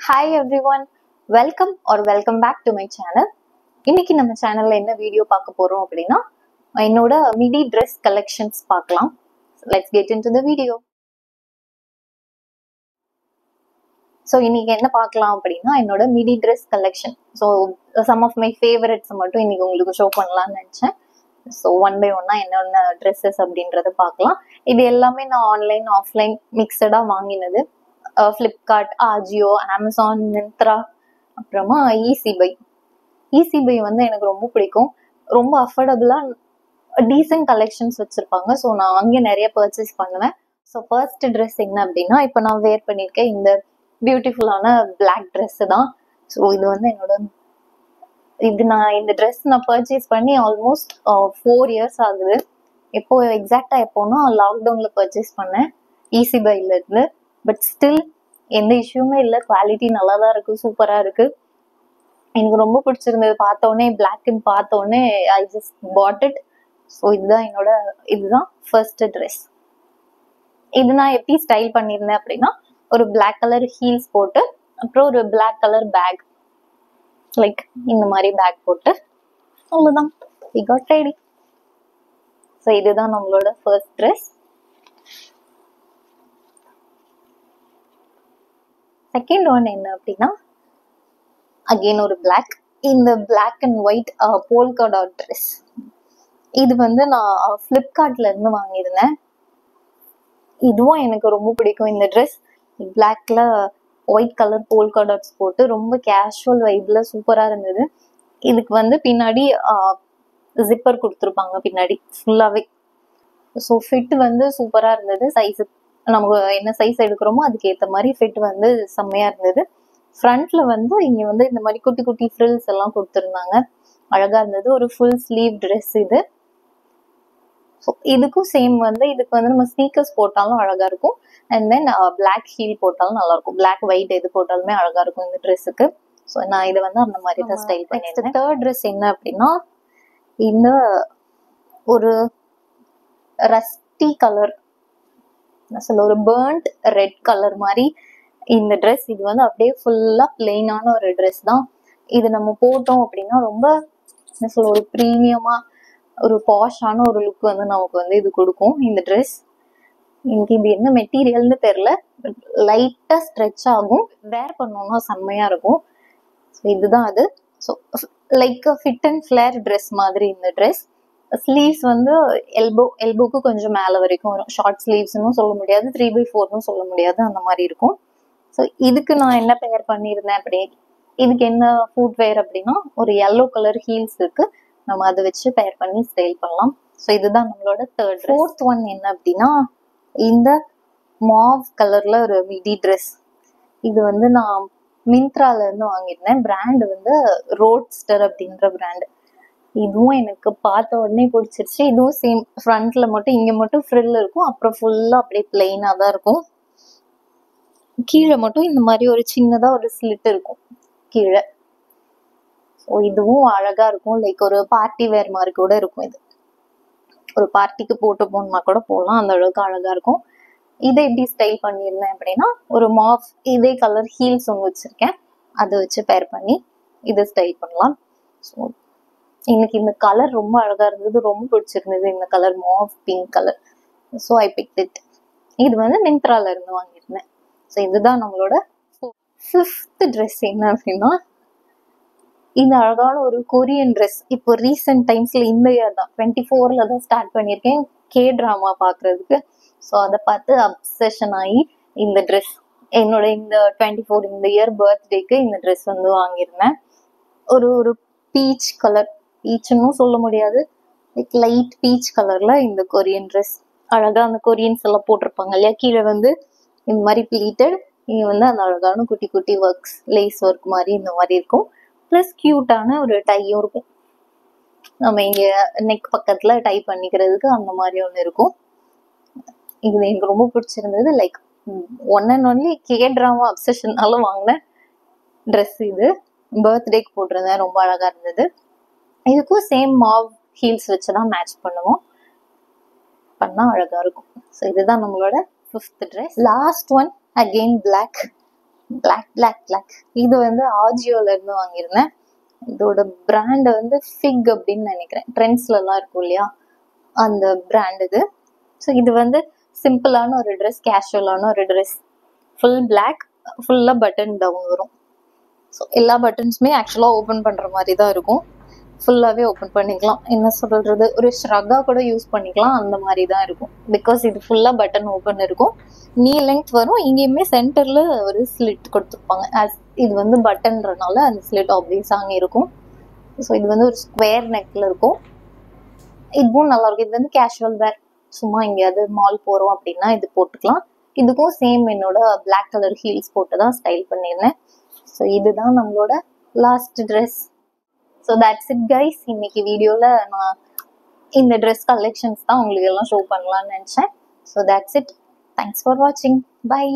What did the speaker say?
Hi everyone, welcome back to my channel. இன்னைக்கு நம்ம சேனல்ல என்ன வீடியோ பார்க்க போறோம் அப்படின்னா என்னோட மிடி ட்ரெஸ் கலெக்ஷன்ஸ் பார்க்கலாம். Let's get into the video. So இன்னைக்கு என்ன பார்க்கலாம் அப்படின்னா என்னோட midi dress collection. So some of my favourites மட்டும் இன்னைக்கு உங்களுக்கு ஷோ பண்ணலாம்னு நினச்சேன். ஸோ ஒன் பை ஒன்னா என்னென்ன ட்ரெஸ்ஸஸ் அப்படின்றத பார்க்கலாம். இது எல்லாமே நான் ஆன்லைன் ஆஃப்லைன் மிக்சடாக வாங்கினது. ஃப்ளிப்கார்ட், ஆஜியோ, அமேசான், மிந்த்ரா, அப்புறமா ஈஸி பை வந்து எனக்கு ரொம்ப பிடிக்கும். ரொம்ப அஃபோர்டபுளாக டீசென்ட் கலெக்ஷன்ஸ் வச்சுருப்பாங்க. ஸோ நான் அங்கே நிறைய பர்ச்சேஸ் பண்ணுவேன். ஸோ ஃபர்ஸ்ட் ட்ரெஸ் என்ன அப்படின்னா இப்போ நான் வேர் பண்ணியிருக்கேன் இந்த பியூட்டிஃபுல்லான பிளாக் ட்ரெஸ்ஸு தான். ஸோ இது வந்து நான் இந்த ட்ரெஸ் நான் பர்ச்சேஸ் பண்ணி ஆல்மோஸ்ட் 4 years ஆகுது. எக்ஸாக்டாக எப்போன்னா லாக்டவுனில் பர்ச்சேஸ் பண்ணேன் ஈஸி பைலேருந்து. பட் ஸ்டில் எந்த இஷ்யூமே இல்லை, குவாலிட்டி நல்லா தான் இருக்குது, சூப்பராக இருக்குது. எனக்கு ரொம்ப பிடிச்சிருந்தது. பார்த்தோன்னே பிளாக்னு பார்த்தோன்னே I just bought it. So இதுதான் ஃபர்ஸ்ட் ட்ரெஸ். இது நான் எப்படி ஸ்டைல் பண்ணியிருந்தேன் அப்படின்னா ஒரு பிளாக் கலர் ஹீல்ஸ் போட்டு அப்புறம் ஒரு பிளாக் கலர் பேக், லைக் இந்த மாதிரி பேக் போட்டு அவ்வளோதான், we got ready. ஸோ இதுதான் நம்மளோட ஃபர்ஸ்ட் ட்ரெஸ். செகண்ட் ஒன் என்ன அப்படின்னா அகெயின் ஒரு பிளாக், இந்த black and white polka dot dress. இது வந்து நான் ஃப்ளிப்கார்ட்ல இருந்து வாங்கியிருந்தேன். இதுவும் எனக்கு ரொம்ப பிடிக்கும். இந்த ட்ரெஸ் பிளாக்ல ஒயிட் கலர் போல்கா டாட்ஸ் போட்டு ரொம்ப கேஷுவல் வைப்ல சூப்பராக இருந்தது. இதுக்கு வந்து பின்னாடி ஜிப்பர் கொடுத்துருப்பாங்க பின்னாடி ஃபுல்லாகவே. ஸோ ஃபிட் வந்து சூப்பராக இருந்தது. சைஸு நமக்கு என்ன சைஸ் எடுக்கிறோமோ அதுக்கு ஏற்ற மாதிரி ஃபிட் வந்து செம்மையாக இருந்தது. ஃப்ரண்ட்ல வந்து இங்கே வந்து இந்த மாதிரி குட்டி குட்டி ஃப்ரில்ஸ் எல்லாம் கொடுத்துருந்தாங்க, அழகாக இருந்தது. ஒரு ஃபுல் ஸ்லீவ் ட்ரெஸ் இது. ஸோ இதுக்கும் சேம் வந்து இதுக்கு வந்து நம்ம ஸ்னீக்கர்ஸ் போட்டாலும் அழகாக இருக்கும், அண்ட் தென் பிளாக் ஹீல் போட்டாலும் நல்லாயிருக்கும். பிளாக் ஒயிட் எது போட்டாலுமே அழகாக இருக்கும் இந்த ட்ரெஸ்ஸுக்கு. ஸோ நான் இதை வந்து அந்த மாதிரி தான் ஸ்டைல் பண்ணியிருந்தேன். தேர்ட் ட்ரெஸ் என்ன அப்படின்னா இந்த ஒரு ரஸ்டி கலர், ஒரு பேர்ன்ட் ரெட் கலர் மாதிரி இந்த ட்ரெஸ். இது வந்து அப்படியே ஃபுல்லாக பிளெயினான ஒரு ட்ரெஸ் தான். இது நம்ம போட்டோம் அப்படின்னா ரொம்ப ஒரு ப்ரீமியமாக ஒரு பாஷான ஒரு லுக் வந்து நமக்கு வந்து இது கொடுக்கும் இந்த ட்ரெஸ். எனக்கு இது என்ன மெட்டீரியல்னு தெரில, லைட்டாக ஸ்ட்ரெச் ஆகும், வேர் பண்ணோம்னா செம்மையாக இருக்கும். ஸோ இதுதான் அது. So like fit and flare dress மாதிரி இந்த ட்ரெஸ். ஸ்லீவ்ஸ் வந்து எல்போக்கு கொஞ்சம் மேலே வரைக்கும் வரும். ஷார்ட் ஸ்லீவ்ஸ்னு சொல்ல முடியாது, 3/4 சொல்ல முடியாது, அந்த மாதிரி இருக்கும். ஸோ இதுக்கு நான் என்ன பேர் பண்ணியிருந்தேன் அப்படி, இதுக்கு என்ன ஃபுட் வேர் அப்படின்னா ஒரு yellow கலர் ஹீல்ஸ் இருக்கு, நம்ம அதை வச்சு பேர் பண்ணி ஸ்டைல் பண்ணலாம். ஸோ இதுதான் நம்மளோட தேர்ட். ஃபோர்த் ஒன் என்ன அப்படின்னா இந்த மாவ் கலர்ல ஒரு மிடி ட்ரெஸ். இது வந்து நான் மிந்த்ரால இருந்து வாங்கியிருந்தேன். பிராண்ட் வந்து ரோட்ஸ்டர் அப்படின்ற பிராண்ட். இதுவும் எனக்கு பார்த்த உடனே பிடிச்சிருச்சு. இதுவும் சேம், ஃப்ரண்ட்ல மட்டும் இங்க மட்டும் ஃப்ரில் இருக்கும், அப்புறம் ஃபுல்லா அப்படியே பிளெயினா தான் இருக்கும். கீழே மட்டும் இந்த மாதிரி ஒரு சின்னதா ஒரு ஸ்லிட் இருக்கும் கீழே. ஸோ இதுவும் அழகா இருக்கும், லைக் ஒரு பார்ட்டி வேர் மாதிரி கூட இருக்கும். இது ஒரு பார்ட்டிக்கு போட்டு போகணுமா கூட போகலாம், அந்த அளவுக்கு அழகா இருக்கும். இதை எப்படி ஸ்டைல் பண்ணியிருந்தேன் அப்படின்னா ஒரு மாஃப் இதே கலர் ஹீல்ஸ் ஒன்று வச்சிருக்கேன், அதை வச்சு பேர் பண்ணி இதை ஸ்டைல் பண்ணலாம். ஸோ எனக்கு இந்த கலர் ரொம்ப அழகா இருந்தது, ரொம்ப பிடிச்சிருந்தது இந்த colour, Maaf pink colour. So I picked it. இது வந்து மிந்த்ரால இருந்து வாங்கியிருந்தேன். ஸோ இதுதான் நம்மளோட ஃபிஃப்த் ட்ரெஸ். என்ன அப்படின்னா இந்த அழகான ஒரு கொரியன் ட்ரெஸ். இப்போ ரீசெண்ட் டைம்ஸ்ல இந்த இயர் தான் 24ல தான் ஸ்டார்ட் பண்ணியிருக்கேன் கே ட்ராமா பார்க்கறதுக்கு. ஸோ அதை பார்த்து அப்சஷன் ஆகி இந்த ட்ரெஸ் என்னோட இந்த 24 இந்த இயர் பர்த்டேக்கு இந்த ட்ரெஸ் வந்து வாங்கியிருந்தேன். ஒரு பீச் கலர், பீச்சுன்னு சொல்ல முடியாது, லைக் லைட் பீச் கலர்ல இந்த கொரியன் ட்ரெஸ். அழகா அந்த கொரியன்ஸ் எல்லாம் போட்டிருப்பாங்க இல்லையா, கீழே வந்து இந்த மாதிரி ப்ளீட்டட், இங்க வந்து அந்த அழகான குட்டி குட்டி ஒர்க்ஸ், லேஸ் ஒர்க் மாதிரி இந்த மாதிரி இருக்கும். ப்ளஸ் கியூட்டான ஒரு டையும் இருக்கும், நம்ம இங்க நெக் பக்கத்துல டை பண்ணிக்கிறதுக்கு அந்த மாதிரி ஒன்று இருக்கும். இது எனக்கு ரொம்ப பிடிச்சிருந்தது. Like one and only K drama அப்சஷனால வாங்கின ட்ரெஸ் இது. பர்த்டேக்கு போட்டிருந்தேன், ரொம்ப அழகா இருந்தது. இதுக்கும் சேம் மாவ் ஹீல்ஸ் வச்சுதான் மேட்ச் பண்ணுவோம், பண்ணா அழகா இருக்கும். ஸோ இதுதான் நம்மளோட fifth dress. Last one again black. Black. இது வந்து ஆஜியோல இருந்து வாங்கியிருந்தேன். இதோட பிராண்ட் வந்து ஃபிக் அப்படின்னு நினைக்கிறேன். ட்ரெண்ட்ஸ்லாம் இருக்கும் இல்லையா, அந்த பிராண்ட் இது. ஸோ இது வந்து சிம்பிளான ஒரு ட்ரெஸ், கேஷுவலான ஒரு ட்ரெஸ், ஃபுல் பிளாக், ஃபுல்லாக பட்டன் டவுன் வரும். ஸோ எல்லா பட்டன்ஸுமே ஆக்சுவலாக ஓப்பன் பண்ணுற மாதிரி தான் இருக்கும். ஃபுல்லாகவே ஓப்பன் பண்ணிக்கலாம். என்ன சொல்கிறது, ஒரு ஷ்ரக்காக கூட யூஸ் பண்ணிக்கலாம், அந்த மாதிரி தான் இருக்கும். பிகாஸ் இது ஃபுல்லாக பட்டன் ஓப்பன் இருக்கும். நீ லெங்க் வரும். இங்கேயுமே சென்டரில் ஒரு ஸ்லிட் கொடுத்துருப்பாங்க. இது வந்து பட்டன்றனால அந்த ஸ்லிட் ஆப்வியஸாக இருக்கும். ஸோ இது வந்து ஒரு ஸ்கொயர் நெக்கில் இருக்கும். இதுவும் நல்லாயிருக்கும். இது வந்து கேஷுவல் வேர், சும்மா எங்கேயாவது மால் போகிறோம் அப்படின்னா இது போட்டுக்கலாம். இதுக்கும் சேம் என்னோட பிளாக் கலர் ஹீல்ஸ் போட்டு தான் ஸ்டைல் பண்ணியிருந்தேன். ஸோ இதுதான் நம்மளோட last dress. So that's it guys. இன்னைக்கு வீடியோவில் நான் இந்த ட்ரெஸ் கலெக்ஷன்ஸ் தான் உங்களுக்கு எல்லாம் ஷோ பண்ணலான்னு நினச்சேன். So that's it. Thanks for வாட்சிங். பை.